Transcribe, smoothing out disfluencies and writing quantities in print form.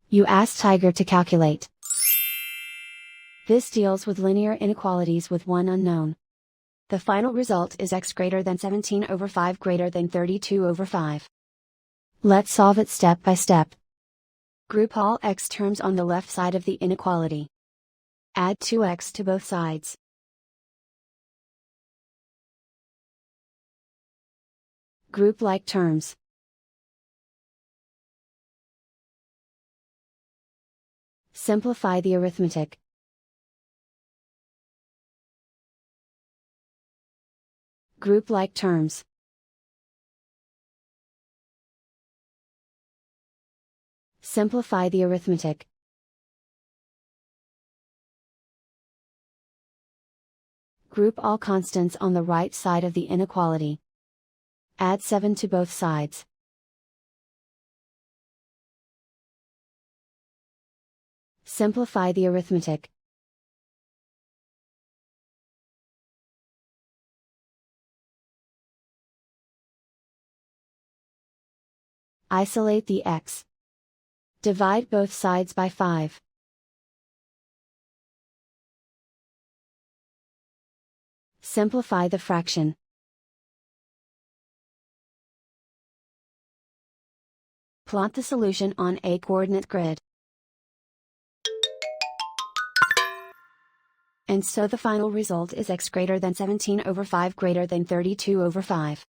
You ask Tiger to calculate. This deals with linear inequalities with one unknown. The final result is x greater than 17 over 5 greater than 32 over 5. Let's solve it step by step. Group all x terms on the left side of the inequality. Add 2x to both sides. Group like terms. Simplify the arithmetic. Group like terms. Simplify the arithmetic. Group all constants on the right side of the inequality. Add 7 to both sides. Simplify the arithmetic. Isolate the x. Divide both sides by 5. Simplify the fraction. Plot the solution on a coordinate grid. And so the final result is x greater than 17 over 5 greater than 32 over 5.